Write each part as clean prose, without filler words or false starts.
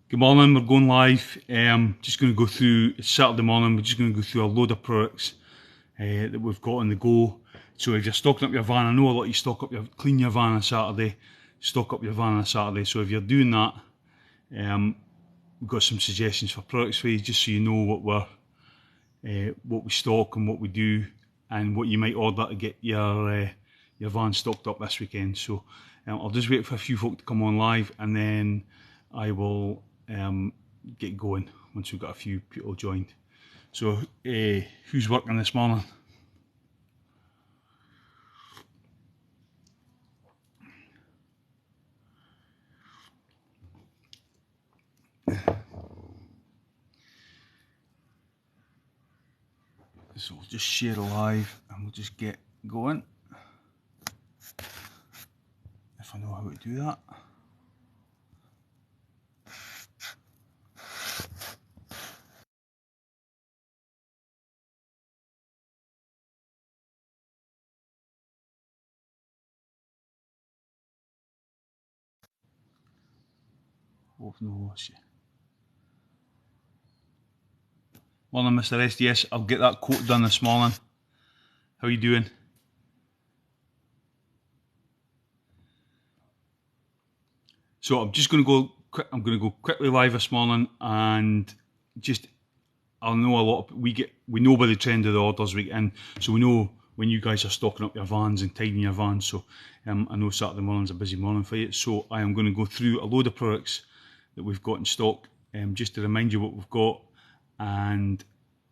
Good morning, we're going live. Just going to go through, it's Saturday morning, we're just going to go through a load of products that we've got on the go. So if you're stocking up your van, I know a lot of you clean your van on Saturday, stock up your van on Saturday. So if you're doing that, we've got some suggestions for products for you, just so you know what we stock and what we do, and what you might order to get your van stocked up this weekend. So I'll just wait for a few folk to come on live, and then I will get going once we've got a few people joined. So who's working this morning? So we'll just share a live and we'll just get going, if I know how to do that. Oh no, morning, Mr. SDS. I'll get that quote done this morning. How are you doing? So I'm just going to go quickly live this morning, and just I know a lot of we know by the trend of the orders we get in, so we know when you guys are stocking up your vans and tidying your vans. So I know Saturday morning's a busy morning for you, so I am going to go through a load of products that we've got in stock, just to remind you what we've got, and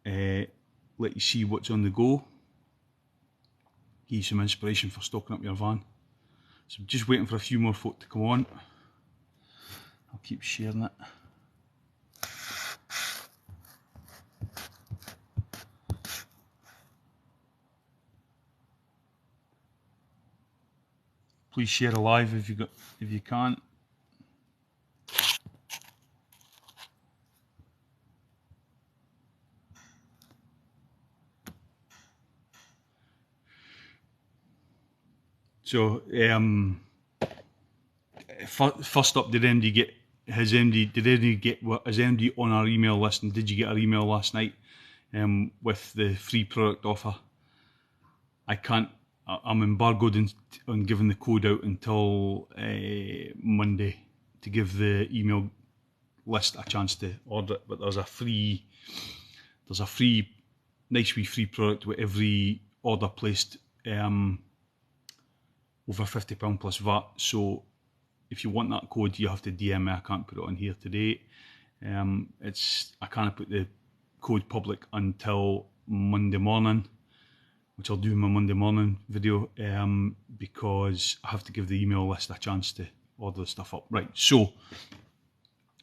let you see what's on the go, give you some inspiration for stocking up your van. So I'm just waiting for a few more folk to come on. I'll keep sharing it. Please share a live if you can. So first up, did MD get his MD? Did MD get his MD on our email list? And did you get our email last night with the free product offer? I can't. I'm embargoed on giving the code out until Monday to give the email list a chance to order it. But there's a free nice wee free product with every order placed over £50 plus VAT. So if you want that code, you have to DM me. I can't put it on here today. I can't put the code public until Monday morning, which I'll do in my Monday morning video, because I have to give the email list a chance to order the stuff up. Right, so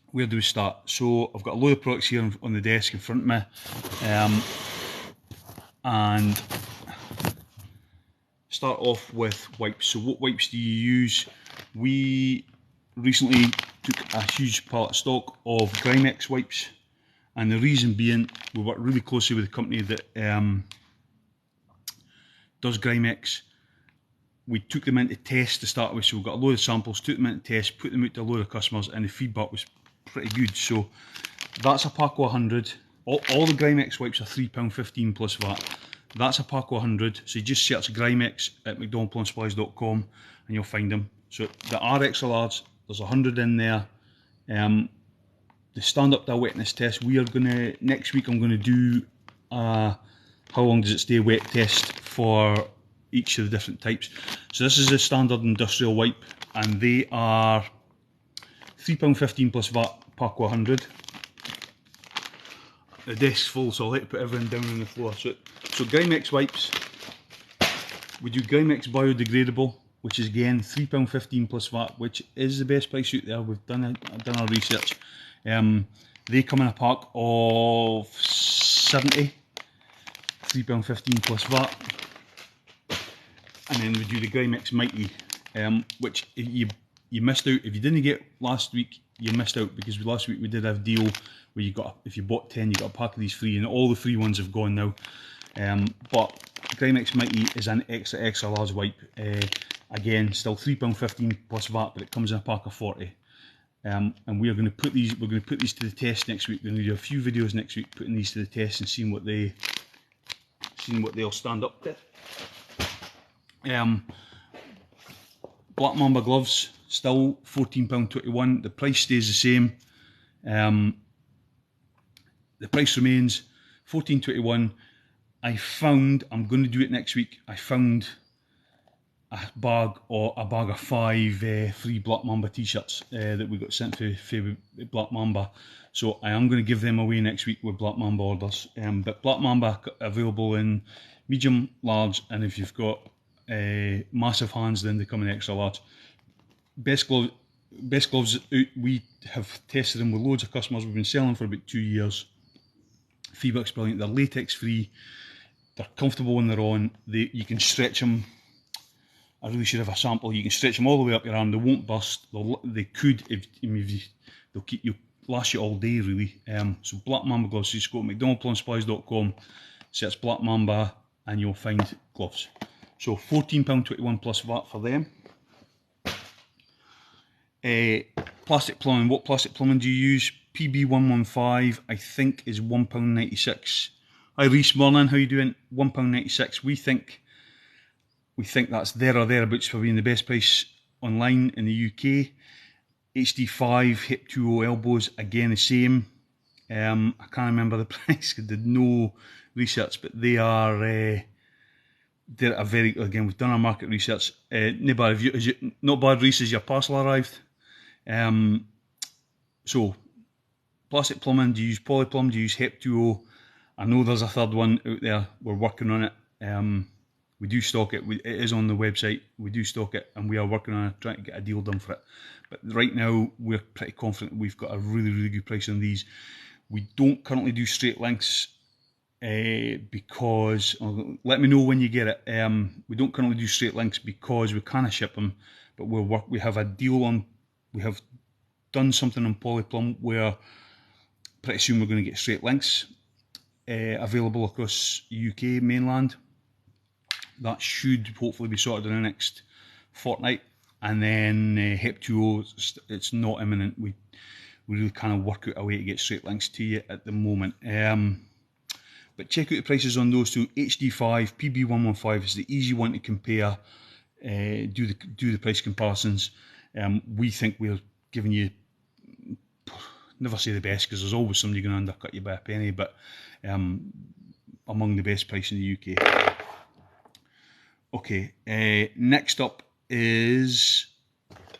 where do we start? So I've got a load of products here on the desk in front of me, and start off with wipes. So what wipes do you use? We recently took a huge pallet of stock of Grimex wipes, and the reason being, we work really closely with a company that does Grimex. We took them into test to start with, so we've got a load of samples, took them into test, put them out to a load of customers, and the feedback was pretty good. So that's a pack of 100. All the Grimex wipes are £3.15 plus VAT. That's a pack of 100, so you just search Grimex at mcdonaldplumbsupplies.com and you'll find them. So the RX large, there's 100 in there. The stand up to a wetness test, next week I'm going to do how long does it stay wet test for each of the different types. So this is a standard industrial wipe, and they are £3.15 plus VAT, pack of 100. The desk's full, so I'll let you put everything down on the floor. So Grimex wipes, we do Grimex biodegradable, which is again £3.15 plus VAT, which is the best price out there. We've done our research. They come in a pack of 70, £3.15 plus VAT. And then we do the Grimex Mighty, which you missed out. If you didn't get last week, you missed out, because last week we did have a deal where if you bought 10, you got a pack of these free, and all the free ones have gone now. But Grimex Mighty is an extra large wipe. Again, still £3.15 plus VAT, but it comes in a pack of 40. and we are going to put these. We're going to put these to the test next week. We're going to do a few videos next week putting these to the test and seeing what they'll stand up to. Black Mamba gloves still £14.21. The price stays the same. The price remains £14.21. I found, I'm going to do it next week, I found a bag of 5 free Black Mamba t-shirts that we got sent for Black Mamba. So I am going to give them away next week with Black Mamba orders. But Black Mamba available in medium, large, and if you've got massive hands, then they come in extra large. Best gloves out. We have tested them with loads of customers. We've been selling for about 2 years. Feedback's brilliant. They're latex free. They're comfortable when they're on. You can stretch them. I really should have a sample. You can stretch them all the way up your arm. They won't burst. They could they'll keep you, last you all day really. So Black Mamba gloves. So you just go to mcdonaldplumbsupplies.com, search Black Mamba, and you'll find gloves. So £14.21 plus VAT for them. Plastic plumbing. What plastic plumbing do you use? PB115, I think, is £1.96. Hi Reese, morning, how you doing? £1.96. We think that's there or thereabouts for being the best price online in the UK. HD5 hip 2.0 elbows, again the same. I can't remember the price. I did no research, but they're a very, again, we've done our market research. Not bad, Reese, has your parcel arrived? So plastic plumbing, do you use Polyplumb, do you use hip 2.0? I know there's a third one out there. We're working on it. We do stock it. It is on the website. We do stock it, and we are working on it, trying to get a deal done for it. But right now, we're pretty confident we've got a really, really good price on these. We don't currently do straight links because, let me know when you get it. We don't currently do straight links because we kind of ship them, but we have a deal on. We have done something on Polyplumb where pretty soon we're going to get straight links available across UK mainland. That should hopefully be sorted in the next fortnight. And then hip 2.0, it's not imminent. We really kind of work out a way to get straight links to you at the moment. But check out the prices on those two. HD5, PB115 is the easy one to compare. Do the price comparisons. We think we're giving you, never say the best because there's always somebody going to undercut you by a penny, but among the best price in the UK. Okay, next up is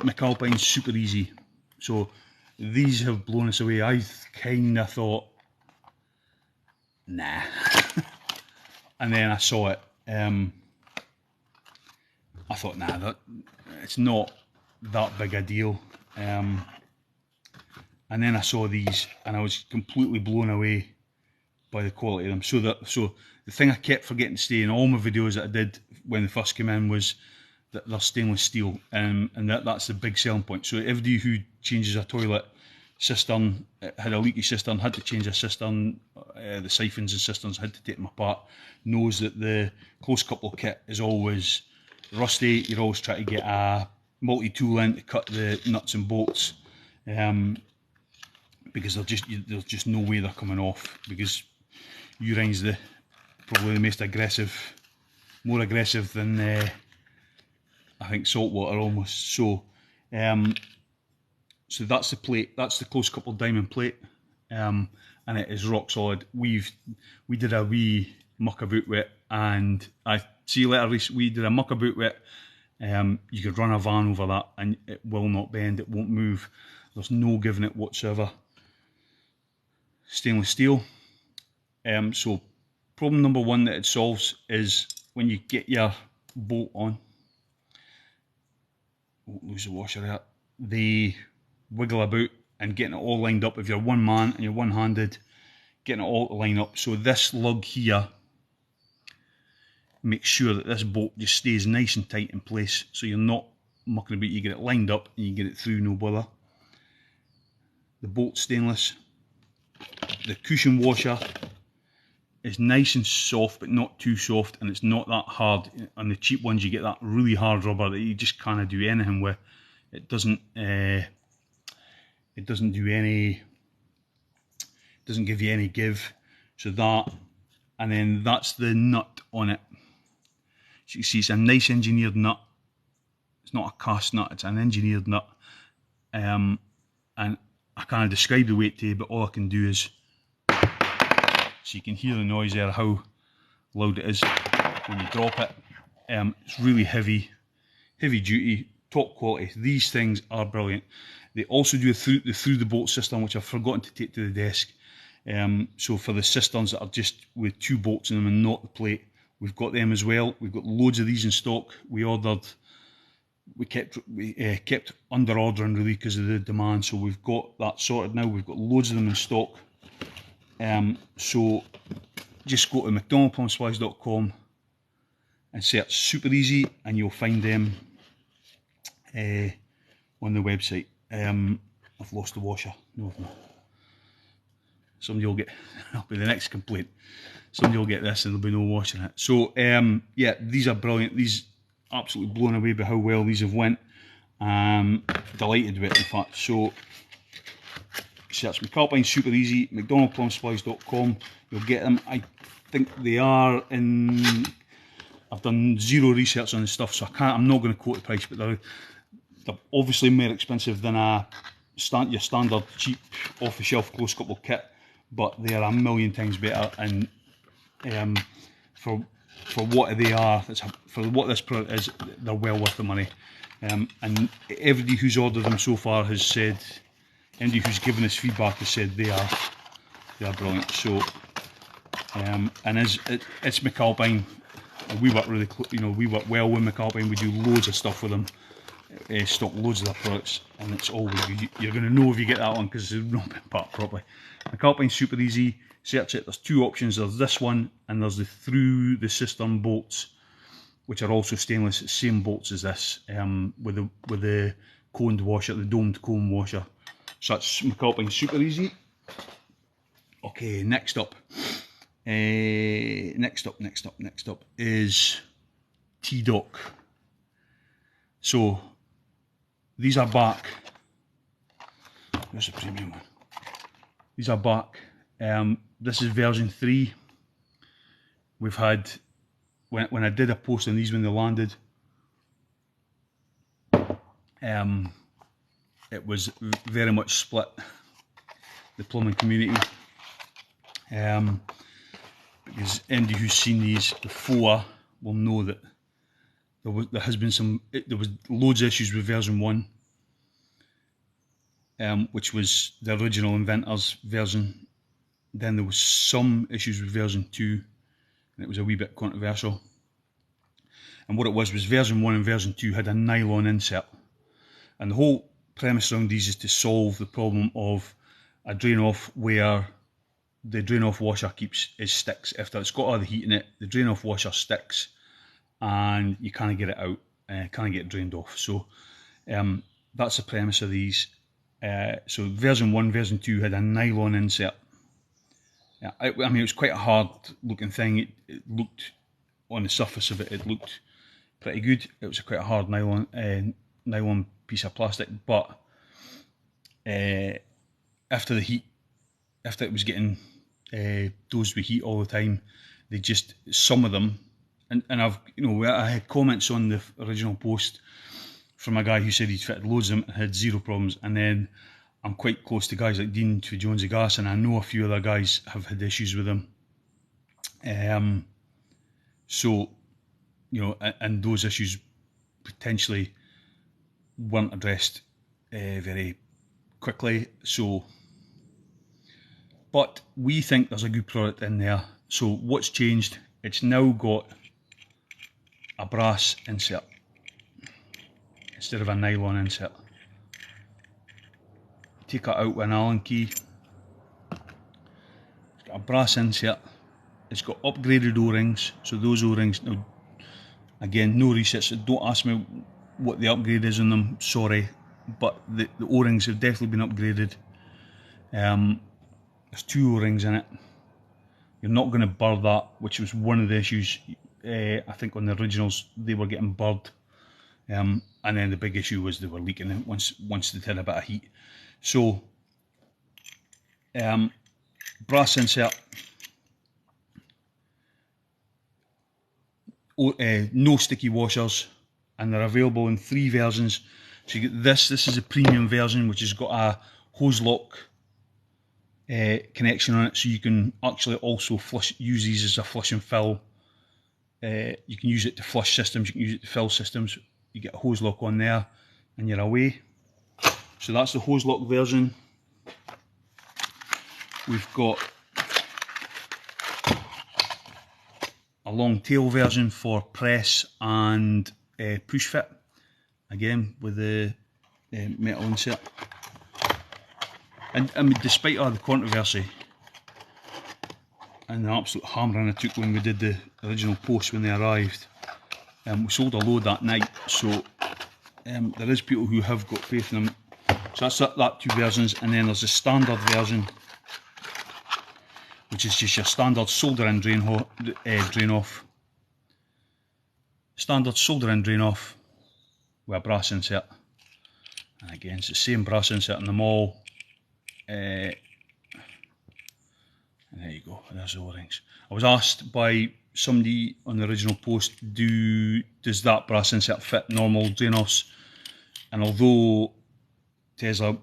McAlpine Super Easy. So these have blown us away. I kind of thought, nah. And then I saw it. I thought, nah, it's not that big a deal. And then I saw these and I was completely blown away by the quality of them. So the thing I kept forgetting to say in all my videos that I did when they first came in was that they're stainless steel, and that's the big selling point. So everybody who changes a toilet cistern, had a leaky cistern, had to change a cistern, the siphons and cisterns, had to take them apart, knows that the close couple kit is always rusty. You're always trying to get a multi-tool in to cut the nuts and bolts, because there's just no way they're coming off, because urine's probably the most aggressive, more aggressive than I think salt water almost. So so that's the plate, that's the close couple diamond plate, and it is rock solid. We did a wee muck about with it, and I see you later, Reece. We did a muck about with it. You could run a van over that and it will not bend, it won't move. There's no giving it whatsoever. Stainless steel. So problem number one that it solves is when you get your bolt on, lose the washer there, they wiggle about, and getting it all lined up. If you're one man and you're one-handed, getting it all to line up. So this lug here makes sure that this bolt just stays nice and tight in place, so you're not mucking about. You get it lined up and you get it through, no bother. The bolt stainless. The cushion washer is nice and soft, but not too soft, and it's not that hard. On the cheap ones you get that really hard rubber that you just can't do anything with. It doesn't it doesn't do any, doesn't give you any give. So that, and then that's the nut on it. So you see it's a nice engineered nut. It's not a cast nut, it's an engineered nut. And I can't describe the weight to you, but all I can do is, so you can hear the noise there, how loud it is when you drop it. It's really heavy duty, top quality. These things are brilliant. They also do the through the bolt system, which I've forgotten to take to the desk. So for the cisterns that are just with 2 bolts in them and not the plate, we've got them as well. We've got loads of these in stock. We kept under ordering really because of the demand, so we've got that sorted now. We've got loads of them in stock. So just go to mcdonaldplumbersupplies.com and search Super Easy and you'll find them on the website. I've lost the washer. No, I've not. Somebody will get, that'll be the next complaint. Somebody will get this and there'll be no washer in it. So yeah, these are brilliant. These, absolutely blown away by how well these have went. Delighted with it, in fact. So search McAlpine Super Easy, mcdonaldplumbersupplies.com. You'll get them. I think they are in, I've done zero research on this stuff, so I'm not going to quote the price, but they're obviously more expensive than your standard cheap off-the-shelf close couple kit, but they are a million times better. And for what they are, for what this product is, they're well worth the money. And everybody who's ordered them so far has said, anybody who's given us feedback has said they are brilliant. So and it's McAlpine. We work really, we work well with McAlpine. We do loads of stuff with them. Stock loads of their products, and it's always, you're going to know if you get that one because it's not been packed properly. McAlpine Super Easy, search it. There's 2 options. There's this one, and there's the through the cistern bolts, which are also stainless. It's same bolts as this, with the coned washer, the domed cone washer. So that's McAlpine Super Easy. Okay, next up is T-Dock. So these are back. There's a premium one. These are back. This is version 3. We've had, when I did a post on these when they landed, it was very much split, the plumbing community. Because anybody who's seen these before will know that there was loads of issues with version 1, which was the original inventor's version. Then there was some issues with version 2, and it was a wee bit controversial. And what it was version 1 and version 2 had a nylon insert, and the whole premise around these is to solve the problem of a drain off where the drain off washer sticks. After it's got all the heat in it, the drain off washer sticks and you can't get it out, can't get it drained off. So that's the premise of these. So version 1, version 2 had a nylon insert. I mean, it was quite a hard looking thing. It looked, on the surface of it, it looked pretty good. It was quite a hard nylon piece of plastic, but after it was getting dosed with heat all the time, some of them, and I've, I had comments on the original post from a guy who said he'd fitted loads of them and had zero problems, and then I'm quite close to guys like Dean to Jonesy Gas, and I know a few other guys have had issues with them. So, and those issues potentially weren't addressed very quickly. So, but we think there's a good product in there. So what's changed? It's now got a brass insert instead of a nylon insert. Take it out with an Allen key. It's got a brass insert. It's got upgraded O-rings. So those O-rings, now, again, no research. So don't ask me what the upgrade is on them. Sorry, but the O-rings have definitely been upgraded. There's 2 O-rings in it. You're not going to burr that, which was one of the issues. I think on the originals they were getting burred. and then the big issue was they were leaking it once they had a bit of heat. So brass insert, no sticky washers, and they're available in 3 versions. So you get this is a premium version, which has got a hose lock connection on it, so you can actually also use these as a flush and fill. You can use it to flush systems, you can use it to fill systems. You get a hose lock on there and you're away. So that's the hose lock version. We've got a long tail version for press and push fit, again with the metal insert. And I mean, despite all the controversy and the absolute hammering I took when we did the original post when they arrived, we sold a load that night, so there is people who have got faith in them. So that's that 2 versions, and then there's a standard version, which is just your standard solder in drain off. Standard solder in drain off with a brass insert, and again it's the same brass insert in them all. And there you go, there's the O-rings. I was asked by somebody on the original post, does that brass insert fit normal drain offs? And although Tesla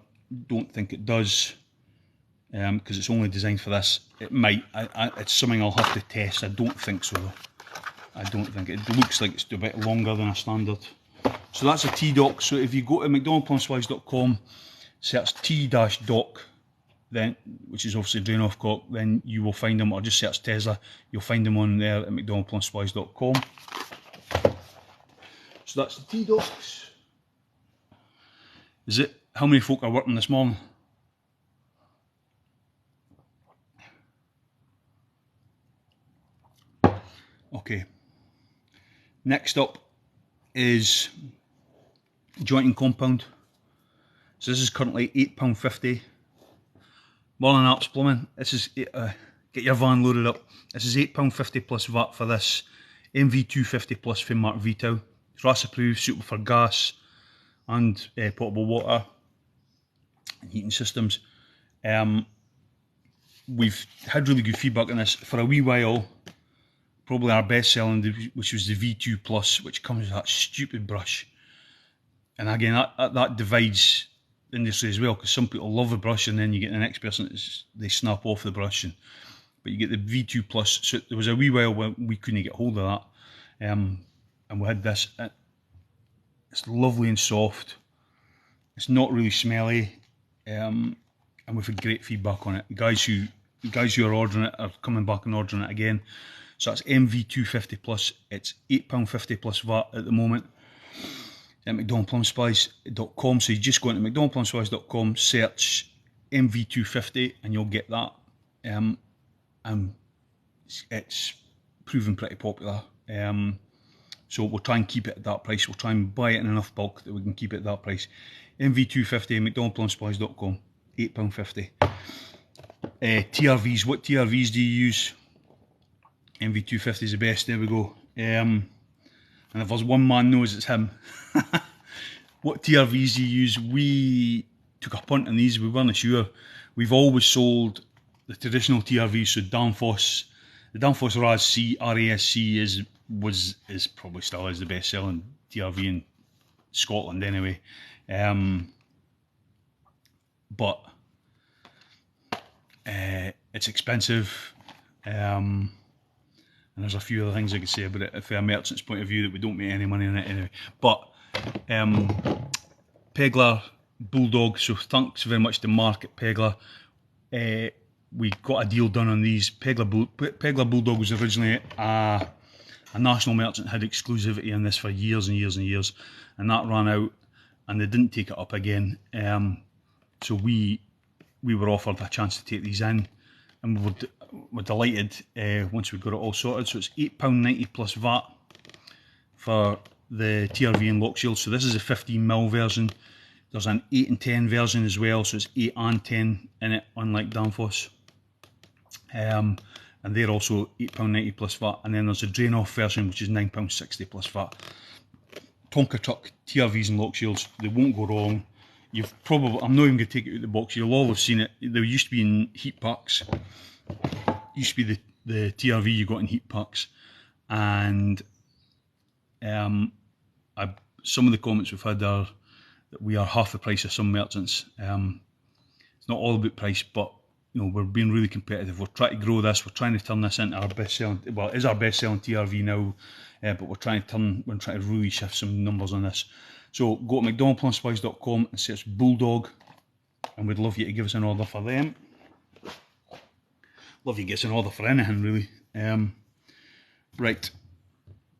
don't think it does, because it's only designed for this, it might. It's something I'll have to test. I don't think so though. I don't think it looks like it's a bit longer than a standard. So that's a T-dock. So if you go to mcdonaldplumbsupplies.com, search T-dock, then, which is obviously drain off cock, then you will find them, or just search Tesla, you'll find them on there at mcdonaldplumbsupplies.com. So that's the T-docks. Is it? How many folk are working this morning? Okay. Next up is jointing compound. So this is currently £8.50. Morning Arts Plumbing. This is get your van loaded up. This is £8.50 plus VAT for this MV250 plus Finmark V-Tow. It's RAS approved, suitable for gas and potable water and heating systems. We've had really good feedback on this for a wee while. Probably our best selling, which was the V2 Plus, which comes with that stupid brush. And again, that divides the industry as well, because some people love the brush, and then you get the next person, they snap off the brush. But you get the V2 Plus. So there was a wee while when we couldn't get hold of that. And we had this. It's lovely and soft. It's not really smelly. And we've had great feedback on it. The guys who are ordering it are coming back and ordering it again. So that's MV250 plus. It's £8.50 plus VAT at the moment at mcdonaldplumbsupplies.com. So you just go into mcdonaldplumbsupplies.com, search MV250, and you'll get that. And it's proven pretty popular. So we'll try and keep it at that price. We'll try and buy it in enough bulk that we can keep it at that price. MV250, mcdonaldplumbsupplies.com, £8.50. TRVs, what TRVs do you use? MV250 is the best, there we go. And if there's one man knows, it's him. What TRVs do you use? We took a punt on these, we weren't sure. We've always sold the traditional TRVs, so Danfoss. The Danfoss RAS-C, RASC is probably still is the best selling TRV in Scotland anyway. But it's expensive. And there's a few other things I could say about it from a merchant's point of view that we don't make any money on it anyway. But Pegler Bulldog, so thanks very much to Mark at Pegler. We got a deal done on these. Pegler Bulldog was originally a national merchant, had exclusivity on this for years and years and years, and that ran out and they didn't take it up again. So we were offered a chance to take these in, and we're delighted once we got it all sorted. So it's £8.90 plus VAT for the TRV and lock shield. So this is a 15mm version. There's an 8 and 10 version as well, so it's 8 and 10 in it, unlike Danfoss. And they're also £8.90 plus VAT. And then there's a drain off version, which is £9.60 plus VAT. Tonka truck TRVs and lock shields. They won't go wrong. You've probably, I'm not even going to take it out of the box, you'll all have seen it. They used to be in heat packs. Used to be the TRV you got in heat packs. And some of the comments we've had are that we are half the price of some merchants. It's not all about price, but you know, we're being really competitive. We're trying to grow this. We're trying to turn this into our best selling. Well, it is our best selling TRV now, but we're trying to really shift some numbers on this. So go to mcdonaldplumbersupplies.com and search Bulldog, and we'd love you to give us an order for them. Love you to get us an order for anything really. Right,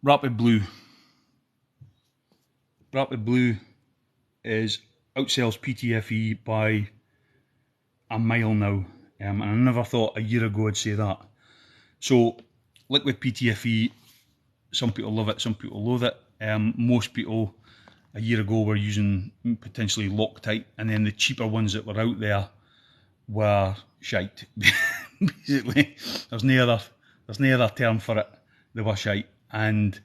Rapid Blue. Rapid Blue is outsells PTFE by a mile now, and I never thought a year ago I'd say that. So liquid PTFE, some people love it, some people loathe it. Most people a year ago were using potentially Loctite, and then the cheaper ones that were out there were shite. Basically, there's no other term for it. They were shite, and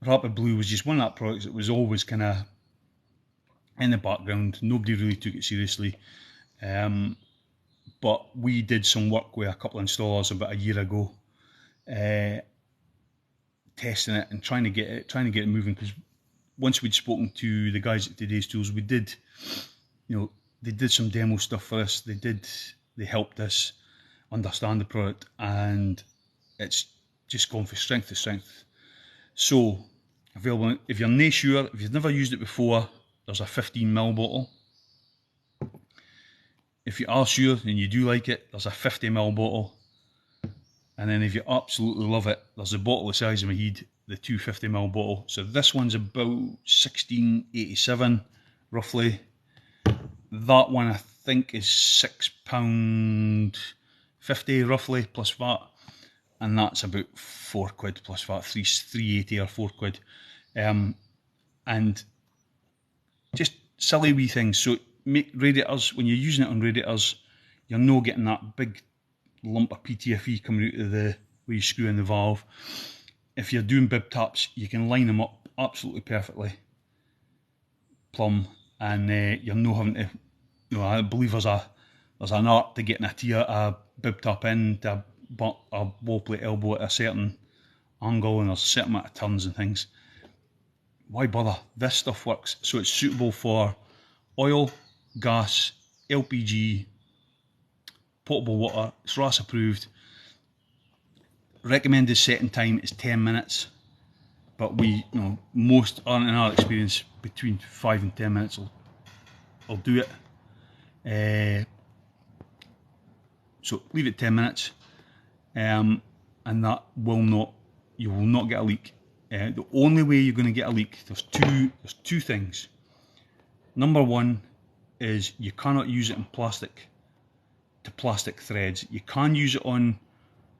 Rapid Blue was just one of that products that was always kind of in the background. Nobody really took it seriously. But we did some work with a couple of installers about a year ago, testing it and trying to get it moving. Because once we'd spoken to the guys at Today's Tools, we did, they did some demo stuff for us. They helped us understand the product, and it's just gone from strength to strength. So available if you're not sure, if you've never used it before, there's a 15ml bottle. If you are sure and you do like it, there's a 50ml bottle. And then if you absolutely love it, there's a bottle the size of my head, the 250ml bottle. So this one's about £16.87 roughly. That one I think is £6.50 roughly plus VAT. And that's about £4 plus VAT, £3.80 or £4. And just silly wee things. So make radiators, when you're using it on radiators, you're not getting that big lump of PTFE coming out of the where you screw in the valve. If you're doing bib taps, you can line them up absolutely perfectly, plumb, and you're not having to. I believe there's an art to getting a bib tap in to a wall plate elbow at a certain angle, and there's a certain amount of turns and things. Why bother? This stuff works, so it's suitable for oil, gas, LPG, potable water. It's RAS approved. Recommended setting time is 10 minutes, but most aren't, in our experience, between 5 and 10 minutes will do it. So leave it 10 minutes, and that you will not get a leak. The only way you're going to get a leak, there's two things. Number one is you cannot use it in plastic to plastic threads. You can use it on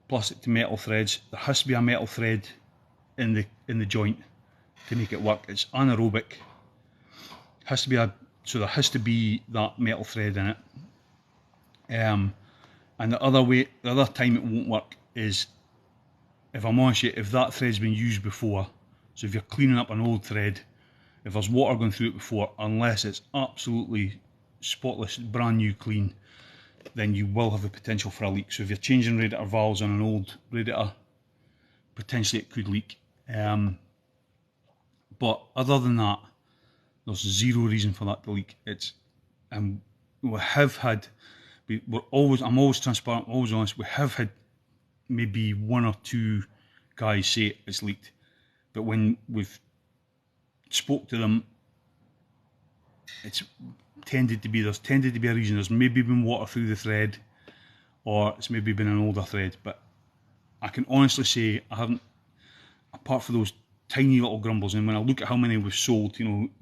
plastic to metal threads. There has to be a metal thread in the joint to make it work. It's anaerobic. So there has to be that metal thread in it. And the other time it won't work is, if I'm honest, if that thread's been used before. So if you're cleaning up an old thread, if there's water going through it before, unless it's absolutely spotless, brand new clean, then you will have the potential for a leak. So if you're changing radiator valves on an old radiator, potentially it could leak. But other than that, there's zero reason for that to leak. I'm always transparent, always honest. We have had maybe one or two guys say it's leaked, but when we've spoke to them, there's tended to be a reason. There's maybe been water through the thread, or it's maybe been an older thread. But I can honestly say I haven't, apart from those tiny little grumbles. And when I look at how many we've sold,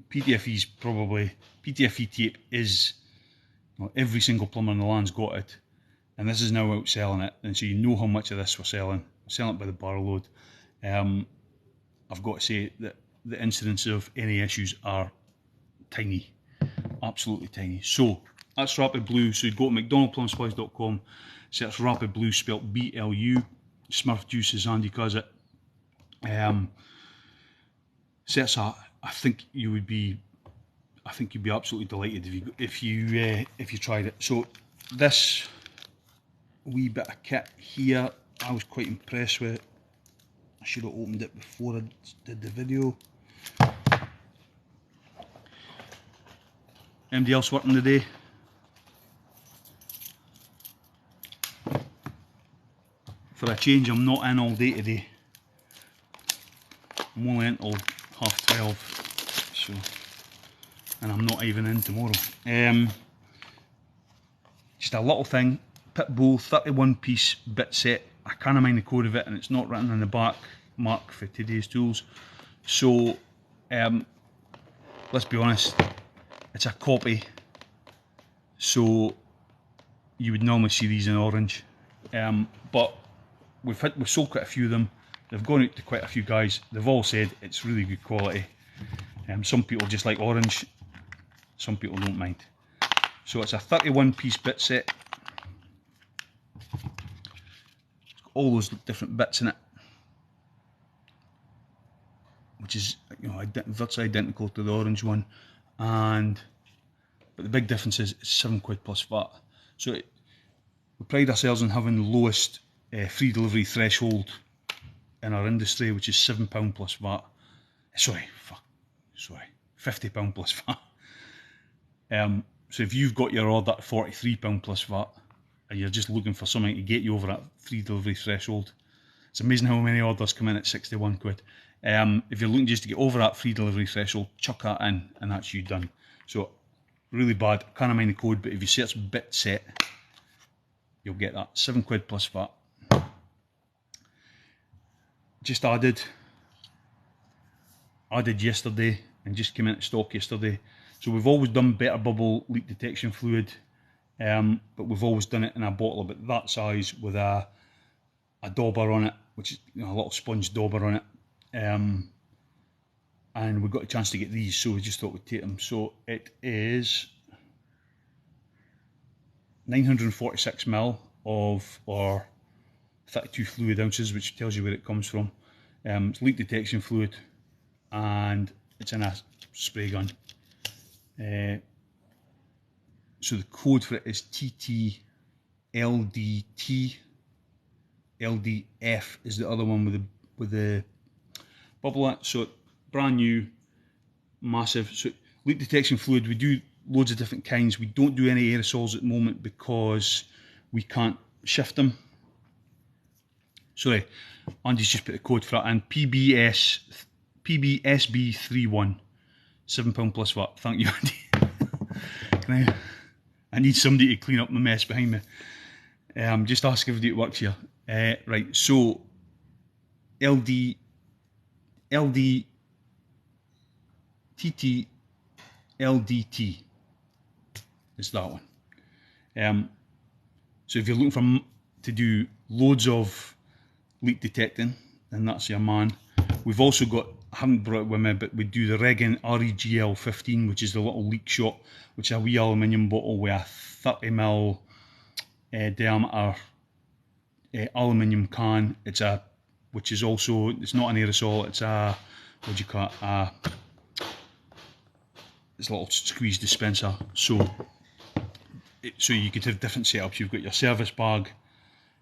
PTFE tape is, every single plumber in the land's got it, and this is now outselling it. And so you know how much of this we're selling. We're selling it by the barload. I've got to say that the incidence of any issues are tiny, absolutely tiny. So that's Rapid Blue. So you go to mcdonaldplumbersupplies.com, search Rapid Blue, spelt BLU. Smurf Juice, as Andy calls it. Search a I think you'd be absolutely delighted if you tried it. So this wee bit of kit here, I was quite impressed with. I should have opened it before I did the video. Anybody else working today? For a change, I'm not in all day today. I'm only in until 12:30, so, and I'm not even in tomorrow. Just a little thing, Pitbull 31 piece bit set. I can't mind the code of it, and it's not written on the back. Mark for today's tools. So let's be honest, it's a copy, so you would normally see these in orange, but we've sold quite a few of them. They've gone out to quite a few guys. They've all said it's really good quality. Some people just like orange, some people don't mind. So it's a 31 piece bit set. It's got all those different bits in it, which is, you know, virtually identical to the orange one, but the big difference is it's £7 plus VAT. So we pride ourselves on having the lowest free delivery threshold in our industry, which is £7 plus VAT. Sorry, £50 plus VAT. So if you've got your order at £43 plus VAT, and you're just looking for something to get you over that free delivery threshold, it's amazing how many orders come in at £61. If you're looking just to get over that free delivery threshold, chuck that in, and that's you done. So really bad, can't mind the code, but if you search bit set, you'll get that £7 plus VAT. Just added yesterday, and just came into stock yesterday. So we've always done better bubble leak detection fluid, but we've always done it in a bottle about that size with a dauber on it, which is, you know, a little sponge dauber on it. And we got a chance to get these, so we just thought we'd take them. So it is 946ml of our 32 fluid ounces, which tells you where it comes from. It's leak detection fluid, and it's in a spray gun. So the code for it is TTLDT. LDF is the other one with the bubble in it. So brand new, massive. So leak detection fluid, we do loads of different kinds. We don't do any aerosols at the moment because we can't shift them. Sorry, Andy's just put the code for that in. PBSB31, £7 plus VAT. Thank you, Andy. I need somebody to clean up my mess behind me. Just ask everybody that works here. Right, so TT LDT is that one. So if you're looking to do loads of leak detecting, then that's your man. We've also got, I haven't brought it with me, but we do the Regan REGL 15, which is the little leak shot, which is a wee aluminium bottle with a 30ml diameter aluminium can. Which is also, it's not an aerosol, it's a, what do you call it, it's a little squeeze dispenser. So you could have different setups. You've got your service bag,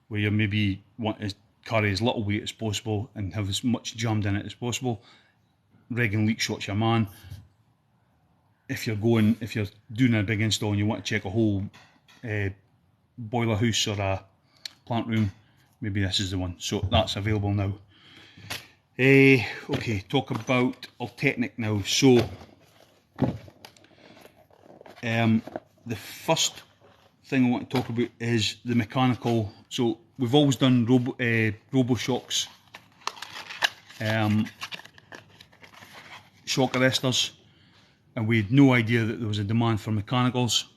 where you maybe want to carry as little weight as possible and have as much jammed in it as possible. Regan leak shot's your man. If you're doing a big install and you want to check a whole boiler house or a plant room, maybe this is the one. So that's available now. Okay, talk about Altechnic now. So the first thing I want to talk about is the mechanical. So we've always done RoboShocks, shock arresters, and we had no idea that there was a demand for mechanicals.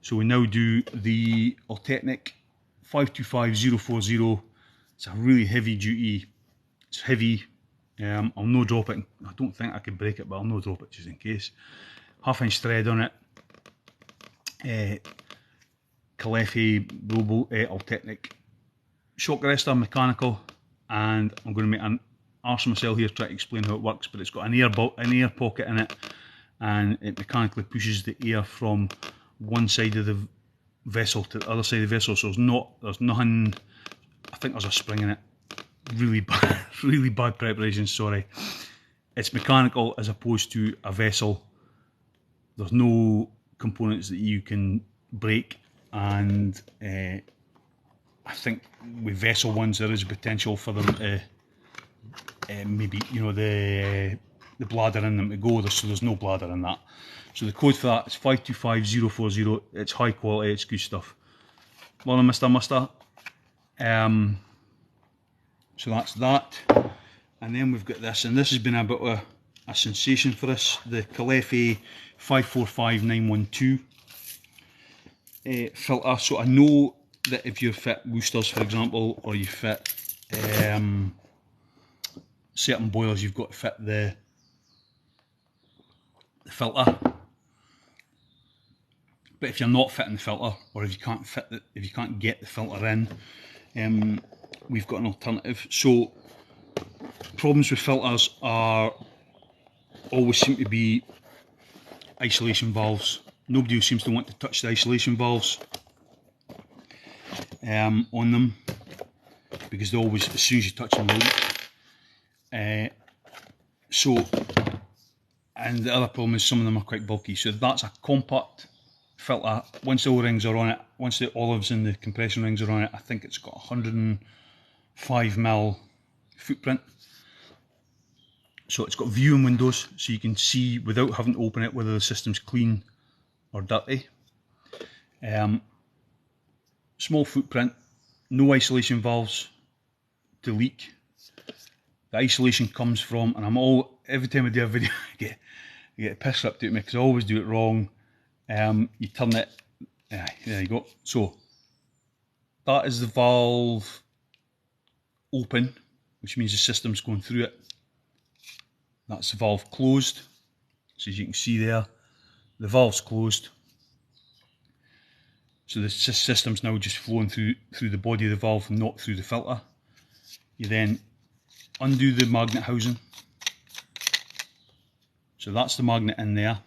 So we now do the Altechnic 525040. It's a really heavy duty. It's heavy. I'll no drop it. I don't think I could break it, but I'll no drop it just in case. 1/2 inch thread on it. Calefi Altechnic shock arrestor mechanical, and I'm going to make arse myself here trying to explain how it works, but it's got an air pocket in it, and it mechanically pushes the air from one side of the vessel to the other side of the vessel. So there's nothing. I think there's a spring in it. Really bad, really bad preparation. Sorry. It's mechanical as opposed to a vessel. There's no components that you can break, and I think with vessel ones there is potential for them to maybe, you know, the bladder in them to go. So there's no bladder in that. So the code for that is 525040. It's high quality, it's good stuff. Morning, Mr. So that's that. And then we've got this, and this has been a bit of a sensation for us, the Calefe 545912 filter. So I know that if you fit Worcesters, for example, or you fit certain boilers, you've got to fit the filter. But if you're not fitting the filter, or if you can't get the filter in, we've got an alternative. So problems with filters always seem to be isolation valves. Nobody seems to want to touch the isolation valves on them, because they always, as soon as you touch them, they leak. And the other problem is some of them are quite bulky. So that's a compact filter. Once the O-rings are on it, once the olives and the compression rings are on it, I think it's got 105mm footprint. So it's got viewing windows, so you can see without having to open it whether the system's clean or dirty. Small footprint, no isolation valves to leak. The isolation comes from, and every time I do a video I get pissed up to me because I always do it wrong. You turn it, there you go. So that is the valve open, which means the system's going through it. That's the valve closed. So as you can see there, the valve's closed. So the system's now just flowing through the body of the valve, not through the filter. You then undo the magnet housing. So that's the magnet in there.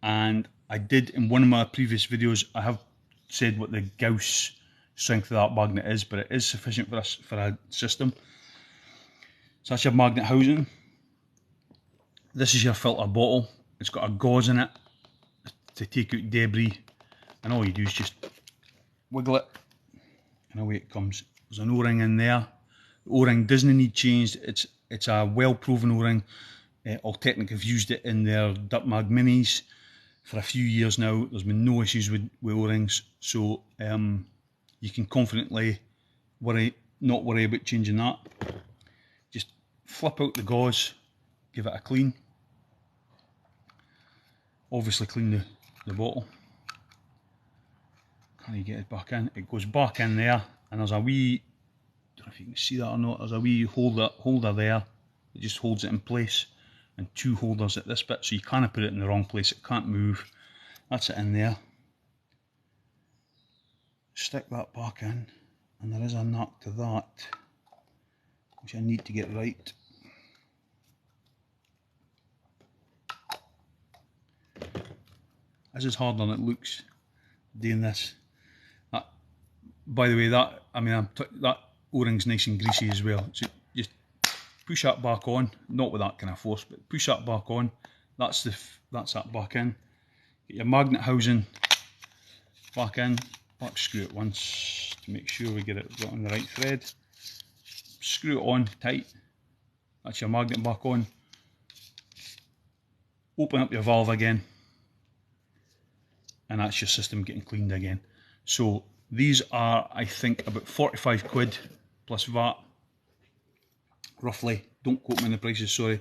And I did, in one of my previous videos, I have said what the Gauss strength of that magnet is, but it is sufficient for a system. So that's your magnet housing. This is your filter bottle. It's got a gauze in it to take out debris, and all you do is just wiggle it and away it comes. There's an O-ring in there. The O-ring doesn't need changed. It's a well-proven O-ring. Alternate have used it in their Duck Mag Minis for a few years now. There's been no issues with O-rings, so you can confidently not worry about changing that. Just flip out the gauze, give it a clean. Obviously clean the bottle. Can you get it back in? It goes back in there, and there's a wee, I don't know if you can see that or not, there's a wee holder there that just holds it in place, and two holders at this bit, so you can't put it in the wrong place, it can't move. That's it in there. Stick that back in, and there is a nut to that, which I need to get right. This is harder than it looks, doing this. By the way, that O-ring's nice and greasy as well. So just push that back on, not with that kind of force, but push that back on. That's that back in. Get your magnet housing back in. Back screw it once to make sure we get it on the right thread. Screw it on tight. That's your magnet back on. Open up your valve again, and that's your system getting cleaned again. So these are, I think, about 45 quid plus VAT, roughly. Don't quote me on the prices, sorry.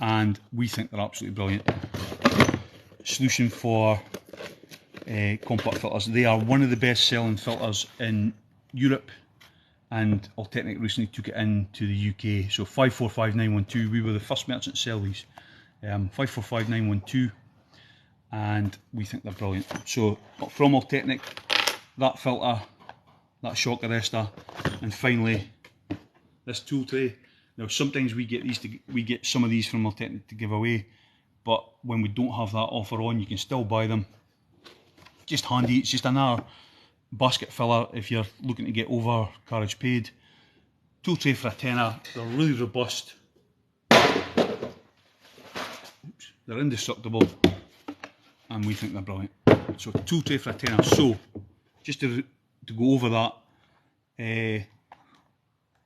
And we think they're absolutely brilliant. Solution for compact filters. They are one of the best selling filters in Europe, and Alternate recently took it into the UK. So 545912, we were the first merchant to sell these. 545912, and we think they're brilliant. So from Alternate, that filter, that shock arrestor, and finally this tool tray. Now sometimes we get some of these from Alternate to give away, but when we don't have that offer on, you can still buy them. Just handy. It's just another basket filler if you're looking to get over carriage paid. Tool tray for a tenner. They're really robust. Oops. They're indestructible, and we think they're brilliant. So tool tray for a tenner. So just to go over that,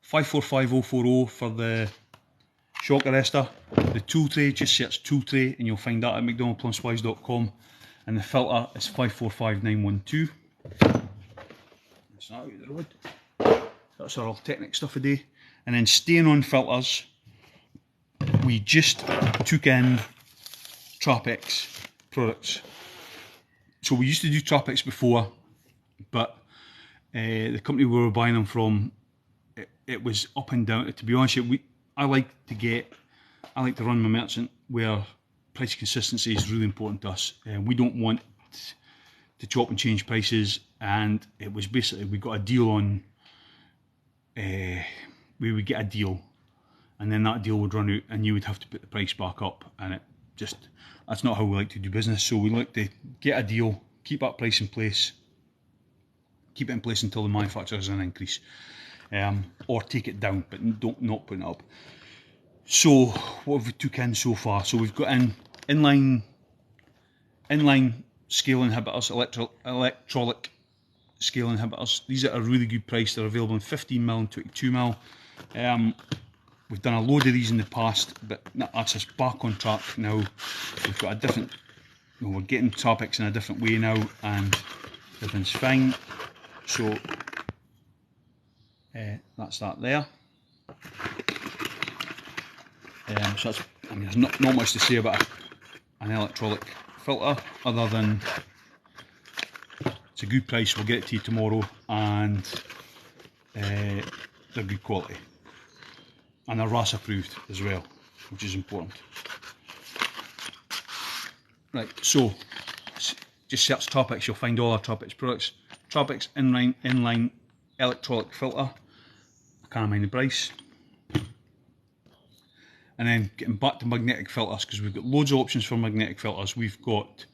545040 for the shock arrestor. The tool tray, just search tool tray and you'll find that at mcdonaldplumbsupplies.com, and the filter is 545912. That's that out of the road. That's our Technic stuff a day. And then staying on filters, we just took in Trapex products. So we used to do Trapex before, but the company we were buying them from, it was up and down. To be honest, I like to run my merchant where price consistency is really important to us. We don't want to chop and change prices, and it was basically, we got a deal on, we would get a deal, and then that deal would run out and you would have to put the price back up, and that's not how we like to do business. So we like to get a deal, keep that price in place, keep it in place until the manufacturer has an increase, or take it down, but not put it up. So what have we took in so far? So we've got in inline scale inhibitors, electrolytic scale inhibitors. These are a really good price. They're available in 15mm and 22mm. We've done a load of these in the past, but that's us back on track now. We've got a different, we're getting Trapex in a different way now, and everything's fine. So that's that there. So that's, I mean, there's not much to say about an electrolytic filter other than it's a good price. We'll get it to you tomorrow, and they're good quality, and they're RAS approved as well, which is important. Right, so just search Trapex, you'll find all our Trapex products. Trapex inline electrolytic filter. I can't mind the price. And then getting back to magnetic filters, because we've got loads of options for magnetic filters. We've got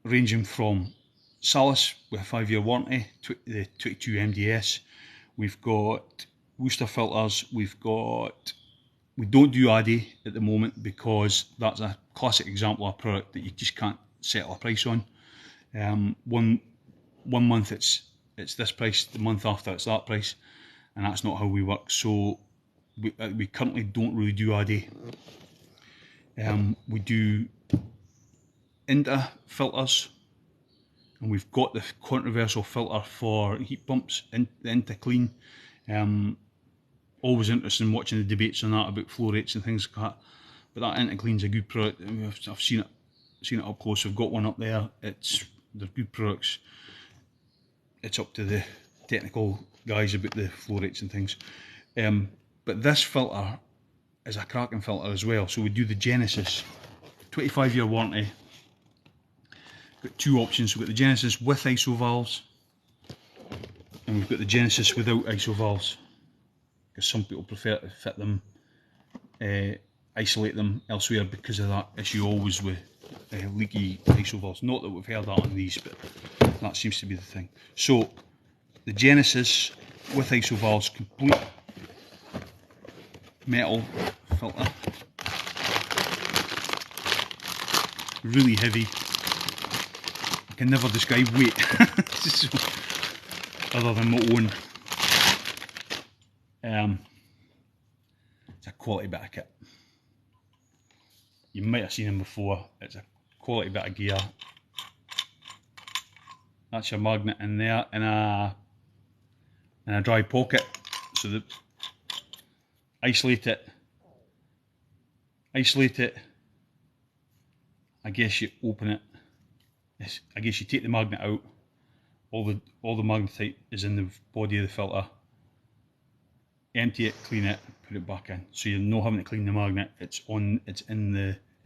ranging from Salus with a 5-year warranty, the 22 MDS. We've got Worcester filters. We don't do Addy at the moment because that's a classic example of a product that you just can't settle a price on. One month it's this price, the month after it's that price, and that's not how we work. So we currently don't really do Addy. We do Inta filters, and we've got the controversial filter for heat pumps, the Inta Clean. Always interested in watching the debates on that about flow rates and things like that. But that Inta Clean's a good product. I've seen it up close. We've got one up there. They're good products. It's up to the technical guys about the flow rates and things. But this filter is a cracking filter as well. So we do the Genesis, 25-year warranty. Got two options. We've got the Genesis with ISO valves, and we've got the Genesis without ISO valves, because some people prefer to fit them, isolate them elsewhere because of that issue always with leaky ISO valves. Not that we've heard that on these, but that seems to be the thing. So the Genesis with ISO valves, complete metal filter, really heavy. I can never describe weight other than my own. It's a quality bit of kit. You might have seen them before. It's a quality bit of gear. That's your magnet in there, in a dry pocket. So that isolate it. I guess you open it. I guess you take the magnet out. All the magnetite is in the body of the filter. Empty it, clean it, put it back in. So you're not having to clean the magnet. It's in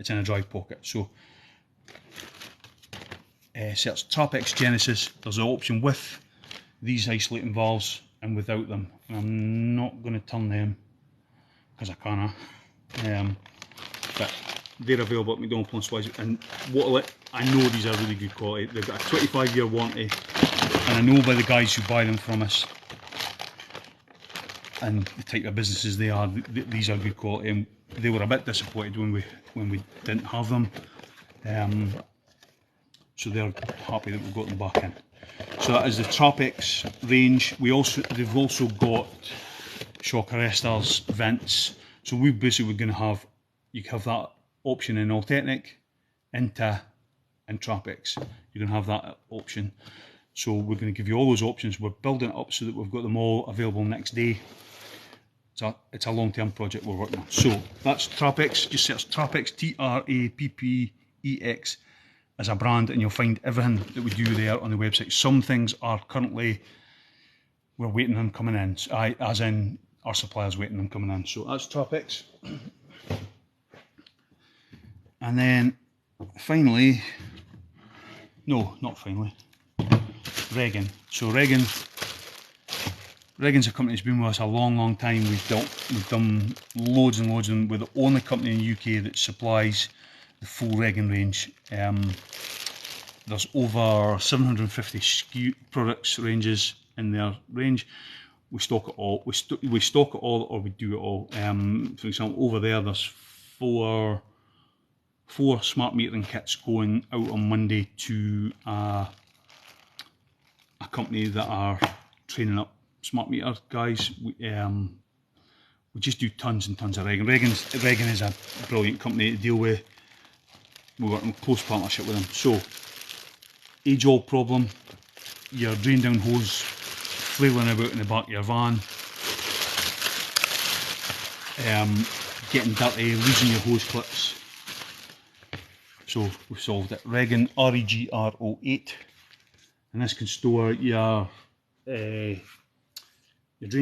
a dry pocket. So search Trapex Genesis. There's an option with these isolating valves and without them. And I'm not going to turn them because I can. But they're available at McDonald Plumbers Profits, and I know these are really good quality. They've got a 25-year warranty, and I know by the guys who buy them from us and the type of businesses they are, these are good quality, and they were a bit disappointed when we didn't have them. So they're happy that we've got them back in. So that is the Trapex range. They've also got shock arresters, vents. So we basically going to have, you have that option in Alternec, Inta, and Trapex. You're going to have that option. So we're going to give you all those options. We're building it up so that we've got them all available next day. It's a long-term project we're working on. So that's Trapex. Just search Trapex, Trappex, as a brand, and you'll find everything that we do there on the website. Some things are currently, we're waiting on coming in, as in our suppliers waiting on coming in. So that's Trapex. And then finally, no, not finally, Regan. So Regan's a company that's been with us a long time. We've done loads and loads of them. We're the only company in the UK that supplies the full Regan range. There's over 750 SKU products ranges in their range. We stock it all. We stock it all, or we do it all. For example, over there's four smart metering kits going out on Monday to a company that are training up smart meter guys. We just do tons and tons of Regan. Regan is a brilliant company to deal with. We work in close partnership with them. So, age-old problem, your drain down hose flailing about in the back of your van, getting dirty, losing your hose clips. So we've solved it. Regan REGR08, and this can store your drain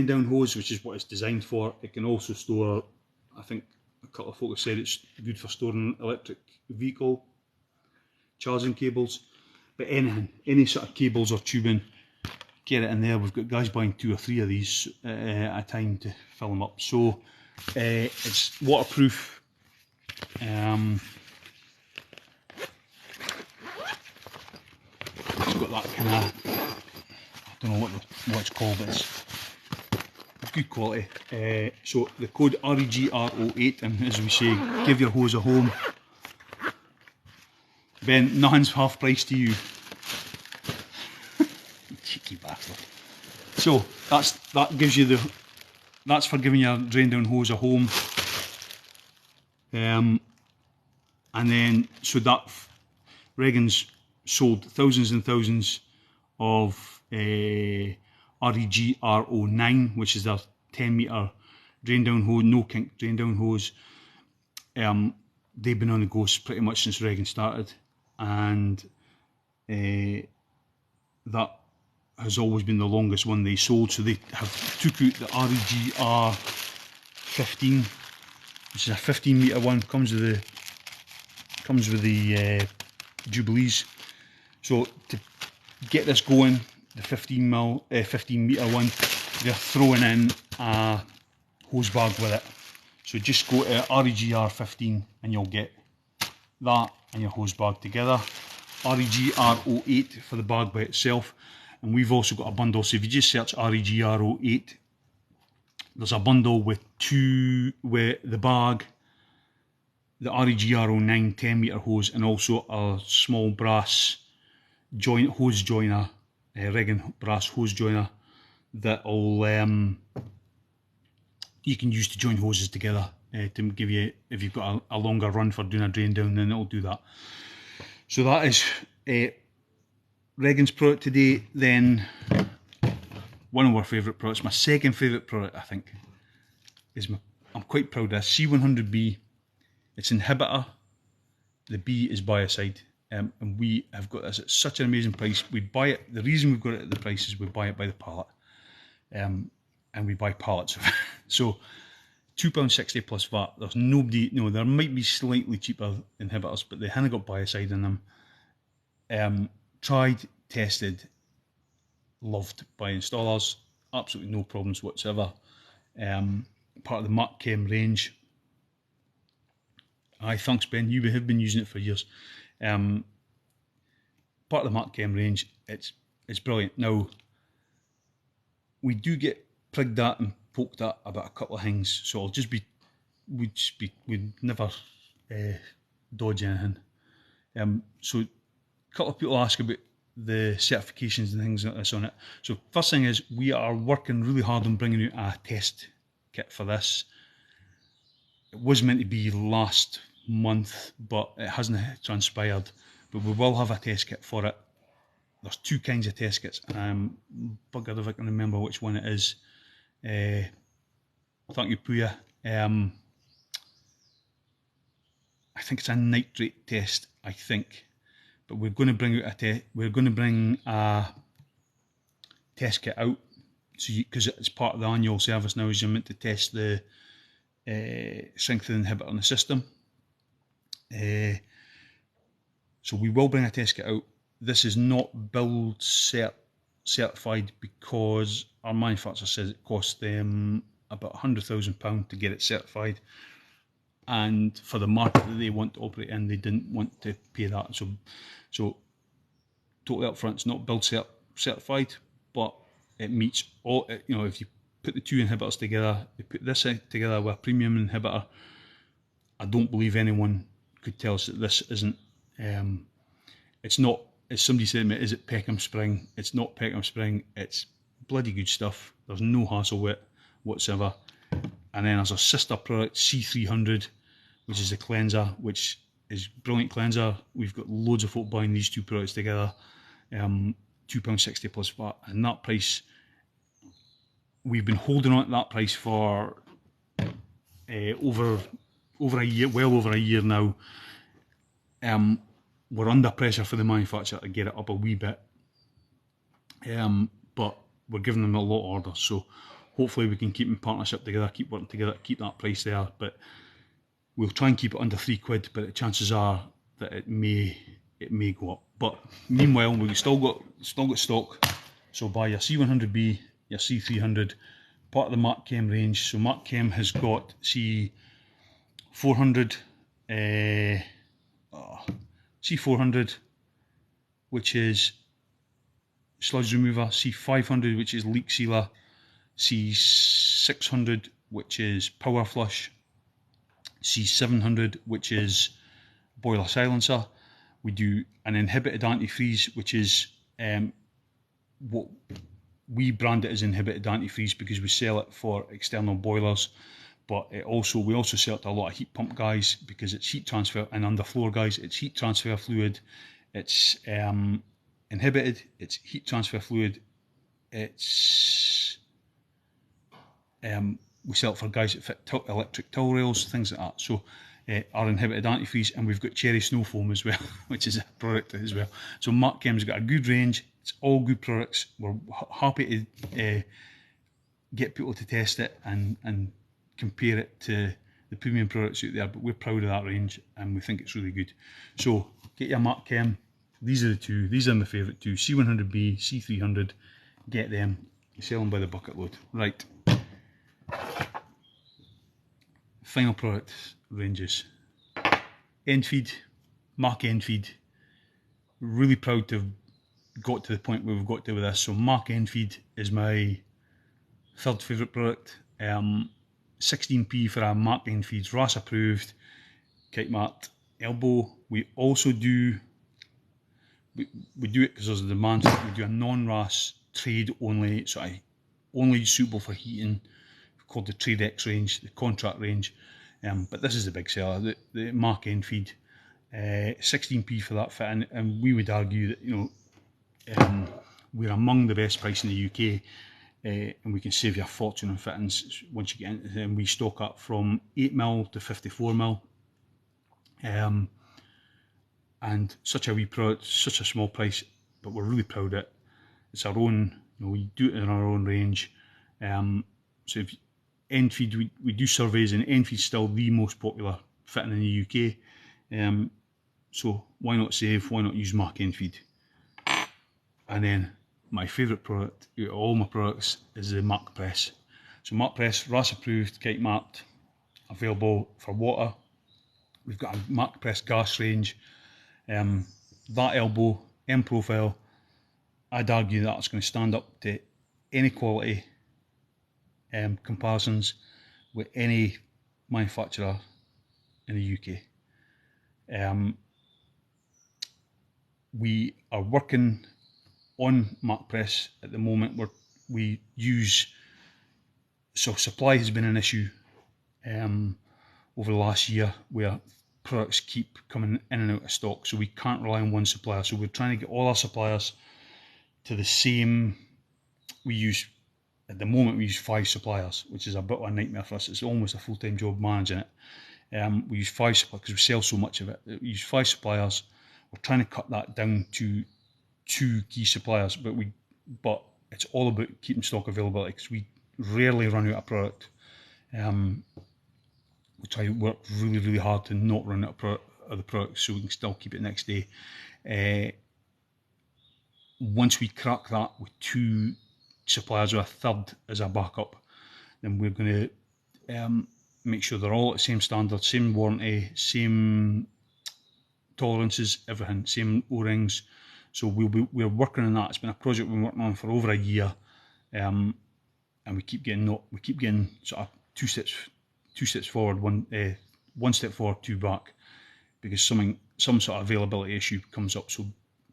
down hose, which is what it's designed for. It can also store, I think a couple of folks said it's good for storing electric vehicle charging cables, but anything, any sort of cables or tubing, get it in there. We've got guys buying 2 or 3 of these at a time to fill them up. So it's waterproof. It's got that kind of, I don't know what it's called, but it's good quality. So the code REGR08, and as we say, give your hose a home. Ben, nothing's half price to you. Cheeky bastard. So that gives you that's for giving your drain down hose a home. And then so that Regan's sold thousands and thousands of REGR09, which is their 10 metre drain down hose, no kink drain down hose. They've been on the go pretty much since Regan started, and that has always been the longest one they sold. So they have took out the REGR15, which is a 15 metre one, comes with the Jubilees. So to get this going, the 15 metre one, they're throwing in a hose bag with it. So just go to REGR15 and you'll get that and your hose bag together. REGR08 for the bag by itself, and we've also got a bundle. So if you just search REGR08, there's a bundle with the bag, the REGR09 10 metre hose, and also a small brass hose joiner, Regan brass hose joiner that you can use to join hoses together to give you, if you've got a longer run for doing a drain down, then it'll do that. So that is Regan's product today. Then one of our favourite products, my second favourite product I think, is I'm quite proud of this, C100B. It's inhibitor, the B is biocide, and we have got this at such an amazing price. We buy it, the reason we've got it at the price is we buy it by the pallet, and we buy pallets of it. So £2.60 plus VAT. There's nobody, no, there might be slightly cheaper inhibitors, but they haven't got biocide in them. Tried, tested, loved by installers, absolutely no problems whatsoever. part of the Mark Chem range. Aye, thanks Ben, you have been using it for years. Part of the Mark Chem range, it's brilliant. Now, we do get prigged at and poked at about a couple of things, so I'll just be, we'd never dodge anything. So a couple of people ask about the certifications and things like this on it. So first thing is, we are working really hard on bringing out a test kit for this. It was meant to be last month, but it hasn't transpired. But we will have a test kit for it. There's two kinds of test kits, and I'm buggered if I can remember which one it is. Thank you, Puya. I think it's a nitrate test, I think. But we're going to bring out a test kit out, so because it's part of the annual service now, is you're meant to test the strength inhibitor in the system. So we will bring a test kit out. This is not build certified because our manufacturer says it costs them about £100,000 to get it certified, and for the market that they want to operate in, they didn't want to pay that. So totally upfront, it's not build certified, but it meets all. You know, if you put the two inhibitors together, you put this together with a premium inhibitor, I don't believe anyone could tell us that this isn't. It's not. As somebody said to me, is it Peckham Spring? It's not Peckham Spring. It's bloody good stuff. There's no hassle with it whatsoever. And then there's a sister product, C300, which is a cleanser, which is brilliant cleanser. We've got loads of folk buying these two products together. £2.60 plus VAT, and that price, we've been holding on at that price for over a year, well over a year now. We're under pressure for the manufacturer to get it up a wee bit, but we're giving them a lot of orders, so hopefully we can keep in partnership together, keep working together, keep that price there. But we'll try and keep it under £3, but the chances are that it may go up. But meanwhile, we've still got stock. So buy your C100B, your C300, part of the Mark Chem range. So Mark Chem has got C400, which is sludge remover, C500, which is leak sealer, C600, which is power flush, C700, which is boiler silencer. We do an inhibited antifreeze, which is what we brand it as inhibited antifreeze because we sell it for external boilers, but we also sell it to a lot of heat pump guys because it's heat transfer, and underfloor guys, it's heat transfer fluid, it's inhibited, it's heat transfer fluid, it's we sell it for guys that fit electric towel rails, things like that. So our inhibited antifreeze, and we've got cherry snow foam as well, which is a product as well. So Mark Chem's got a good range. It's all good products. We're happy to get people to test it and compare it to the premium products out there, but we're proud of that range and we think it's really good. So get your Mark Chem. These are the two. These are my favourite two. C100B, C300. Get them. You sell them by the bucket load. Right. Final product ranges. Endfeed, Mark Endfeed. Really proud to have got to the point where we've got to with this. So Mark Endfeed is my third favourite product. 16p for a Mark Endfeed's RAS approved kite mat elbow. We also do, we do it because there's a demand for it. We do a non-RAS trade only, so only suitable for heating, called the Trade X range, the contract range. But this is the big seller, the Mark Endfeed. 16p for that fit, and we would argue that, you know, we're among the best price in the UK, and we can save you a fortune on fittings once you get into them. We stock up from 8mm to 54mm, and such a wee product, such a small price, but we're really proud of it. It's our own, you know, we do it in our own range. So if Endfeed, we do surveys, and Endfeed's still the most popular fitting in the UK. So why not save? Why not use Mark Endfeed? And then my favourite product out of all my products is the Mark Press. So Mark Press, RAS approved, kite marked, available for water. We've got a Mark Press gas range. That elbow, M profile, I'd argue that it's going to stand up to any quality comparisons with any manufacturer in the UK. We are working on Mark Press at the moment where we use, so supply has been an issue over the last year where products keep coming in and out of stock, so we can't rely on one supplier. So we're trying to get all our suppliers to the same. At the moment we use 5 suppliers, which is a bit of a nightmare for us. It's almost a full-time job managing it. We use 5 suppliers because we sell so much of it. We use 5 suppliers. We're trying to cut that down to 2 key suppliers, but it's all about keeping stock availability because we rarely run out of product. We try to work really, really hard to not run out of the product so we can still keep it next day. Once we crack that with 2 suppliers or a third as a backup, then we're going to make sure they're all at the same standard, same warranty, same tolerances, everything, same O-rings. So we're working on that. It's been a project we've been working on for over a year, and we keep getting sort of two steps forward, one step forward, 2 back, because some sort of availability issue comes up. So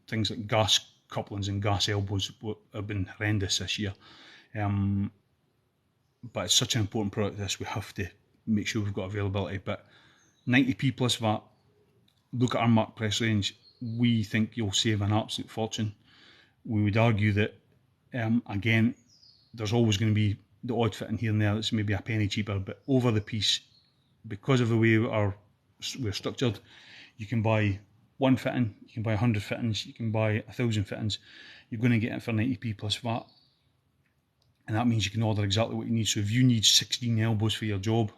things like gas couplings and gas elbows have been horrendous this year. But it's such an important product, this, we have to make sure we've got availability. But 90p plus VAT, look at our Mark Press range, we think you'll save an absolute fortune. We would argue that, again, there's always going to be the odd fitting here and there that's maybe a penny cheaper, but over the piece, because of the way we're structured, you can buy 1 fitting, you can buy 100 fittings, you can buy 1,000 fittings, you're going to get it for 90p plus VAT. And that means you can order exactly what you need. So if you need 16 elbows for your job,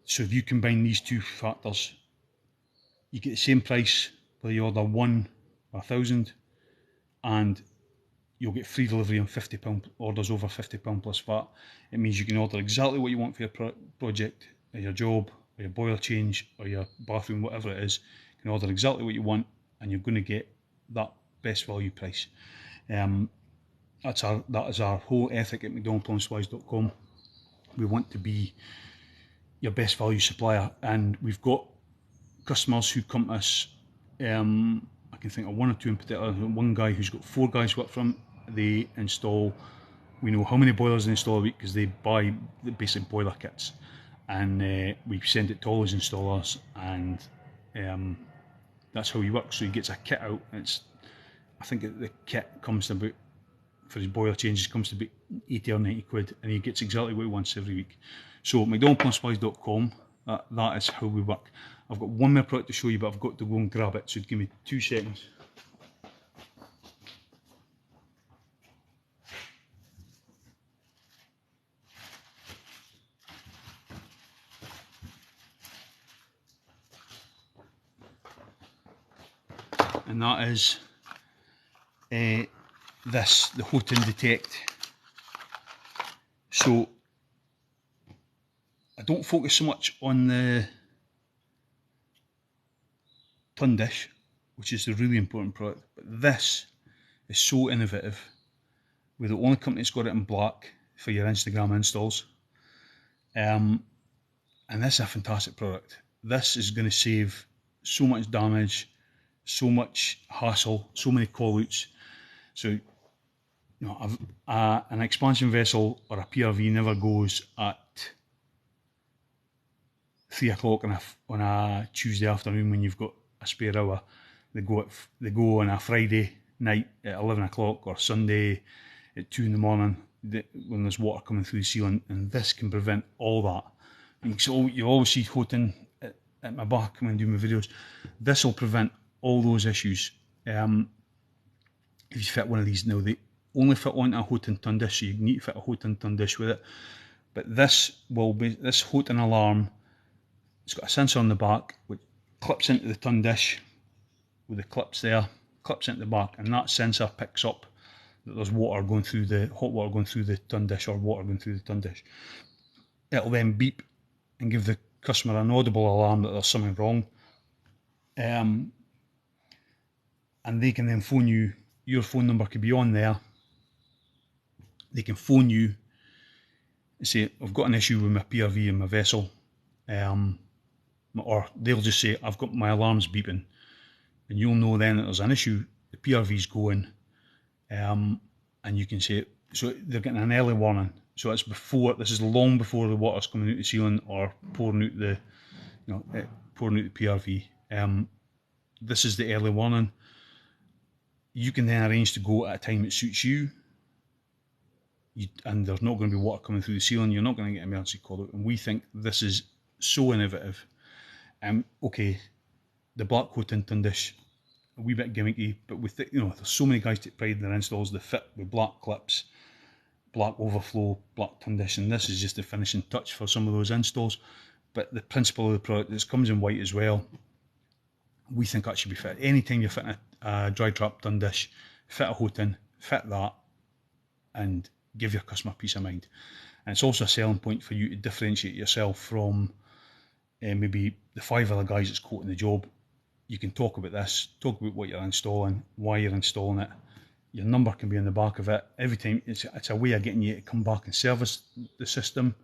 so if you combine these 2 factors, you get the same price whether you order 1 or 1,000, and you'll get free delivery on £50 orders over £50 plus VAT. It means you can order exactly what you want for your project, or your job, or your boiler change, or your bathroom, whatever it is. You can order exactly what you want, and you're going to get that best value price. That is our whole ethic at mcdonaldplumbersupplies.com. We want to be your best value supplier, and we've got customers who come to us. I can think of 1 or 2 in particular. One guy who's got 4 guys work for him. They install, we know how many boilers they install a week because they buy the basic boiler kits, and we send it to all his installers, and that's how he works. So he gets a kit out, and I think the kit comes to about, for his boiler changes, comes to about 80 or 90 quid, and he gets exactly what he wants every week. So mcdonaldplumbersupplies.com, that is how we work. I've got one more product to show you, but I've got to go and grab it, so give me 2 seconds. And that is this, the Houghton Detect. So I don't focus so much on the ton dish, which is the really important product, but this is so innovative. We're the only company that's got it in black for your Instagram installs, and this is a fantastic product. This is going to save so much damage, so much hassle, so many call-outs. So, you know, an expansion vessel or a PRV never goes at 3 o'clock on a Tuesday afternoon when you've got a spare hour. They go on a Friday night at 11 o'clock or Sunday at 2 in the morning when there's water coming through the ceiling, and this can prevent all that. So you always see Houghton at my back when I do my videos. This will prevent all those issues. If you fit one of these now, they only fit onto a Houghton ton dish, so you need to fit a Houghton ton dish with it. But this Houghton alarm, it's got a sensor on the back which clips into the ton dish with the clips there, clips into the back, and that sensor picks up that there's water going through the hot water going through the ton dish, or water going through the ton dish. It'll then beep and give the customer an audible alarm that there's something wrong, and they can then phone you. Your phone number could be on there. They can phone you and say, I've got an issue with my PRV in my vessel, or they'll just say, I've got my alarms beeping, and you'll know then that there's an issue, the PRV's going, and you can say, so they're getting an early warning. So it's before, this is long before the water's coming out the ceiling or pouring out the, pouring out the PRV. This is the early warning. You can then arrange to go at a time that suits you. And there's not going to be water coming through the ceiling. You're not going to get an emergency call out. And we think this is so innovative. Okay, the black coating ton dish, a wee bit gimmicky, but with there's so many guys take pride in their installs. They fit with black clips, black overflow, black ton dish, and this is just the finishing touch for some of those installs. But the principle of the product, this comes in white as well. We think that should be fit. Anytime you're fitting a dry trap ton dish, fit a Houghton, fit that, and give your customer peace of mind. And it's also a selling point for you to differentiate yourself from maybe the 5 other guys that's quoting the job. You can talk about this, talk about what you're installing, why you're installing it. Your number can be on the back of it. Every time, it's a way of getting you to come back and service the system,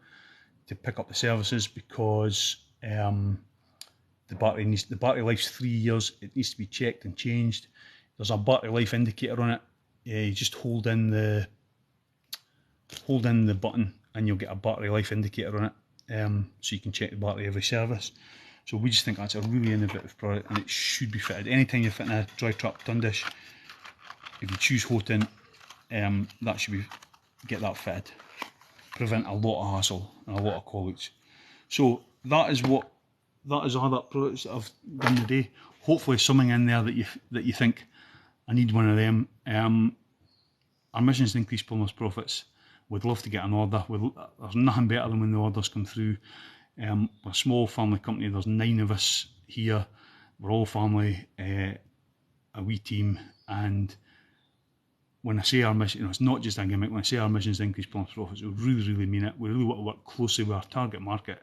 to pick up the services, because the battery life's 3 years. It needs to be checked and changed. There's a battery life indicator on it. You just hold in the button and you'll get a battery life indicator on it, so you can check the battery every service. So we just think that's a really innovative product, and it should be fitted. Anytime you're fitting a dry trap ton dish, if you choose Houghton, that should be, get that fitted. Prevent a lot of hassle and a lot of call outs. So that is all that products that I've done today. Hopefully something in there that you think, I need one of them. Our mission is to increase plumbers' profits. We'd love to get an order. There's nothing better than when the orders come through. We're a small family company. There's 9 of us here. We're all family, a wee team. And when I say our mission, it's not just a gimmick. When I say our mission is to increase plumbers' profits, we really, really mean it. We really want to work closely with our target market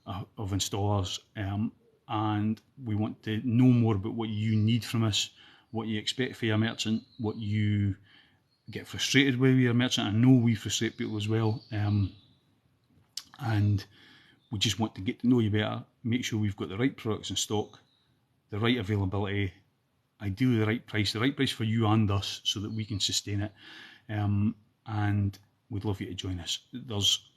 of installers, and we want to know more about what you need from us, what you expect for your merchant, what you get frustrated with your merchant. I know we frustrate people as well, and we just want to get to know you better, make sure we've got the right products in stock, the right availability, ideally the right price for you and us, so that we can sustain it, and we'd love you to join us. There's,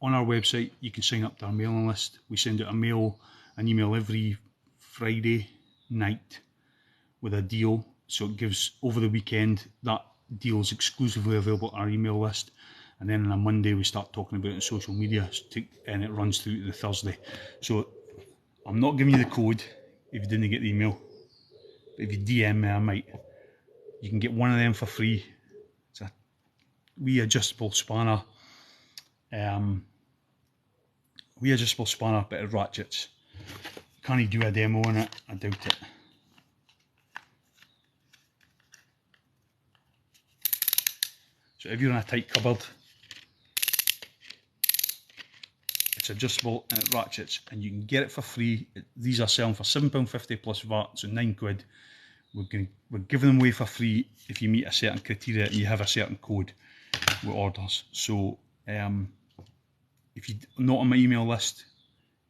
on our website, you can sign up to our mailing list. We send out an email every Friday night with a deal, so it gives, over the weekend, that deal is exclusively available on our email list, and then on a Monday we start talking about it on social media, and it runs through to the Thursday. So I'm not giving you the code if you didn't get the email, but if you DM me, I might. You can get one of them for free. It's a wee adjustable spanner, but it ratchets. Can you do a demo on it? I doubt it. So if you're in a tight cupboard, it's adjustable and it ratchets, and you can get it for free. These are selling for £7.50 plus VAT, so £9. We're giving them away for free if you meet a certain criteria and you have a certain code with orders. So if you're not on my email list,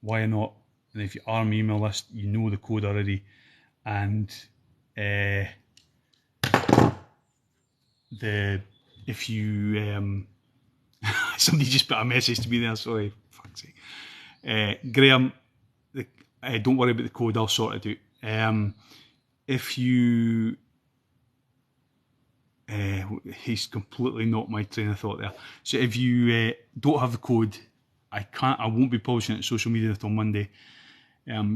why not? And if you are on my email list, you know the code already. And if you somebody just put a message to me there, sorry, fuck's sake. Graham, don't worry about the code, I'll sort it out. If you he's completely not my train of thought there. So if you don't have the code, I won't be publishing it on social media until Monday,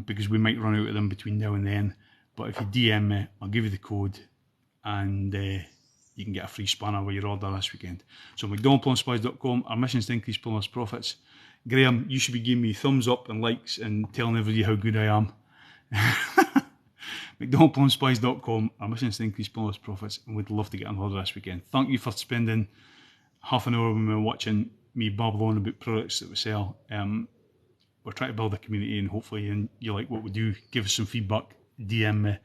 because we might run out of them between now and then. But if you DM me, I'll give you the code, and you can get a free spanner with your order this weekend. So mcdonaldplumbersupplies.com. Our mission is to increase plumbers' profits. Graham, you should be giving me thumbs up and likes and telling everybody how good I am. McDonaldPlumbingSupplies.com. Our mission is to increase plumbers' profits, and we'd love to get on order this weekend. Thank you for spending half an hour when we were watching me babble on about products that we sell. We're trying to build a community, and hopefully you like what we do. Give us some feedback, DM me.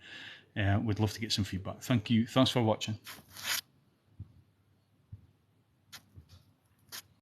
We'd love to get some feedback. Thank you. Thanks for watching.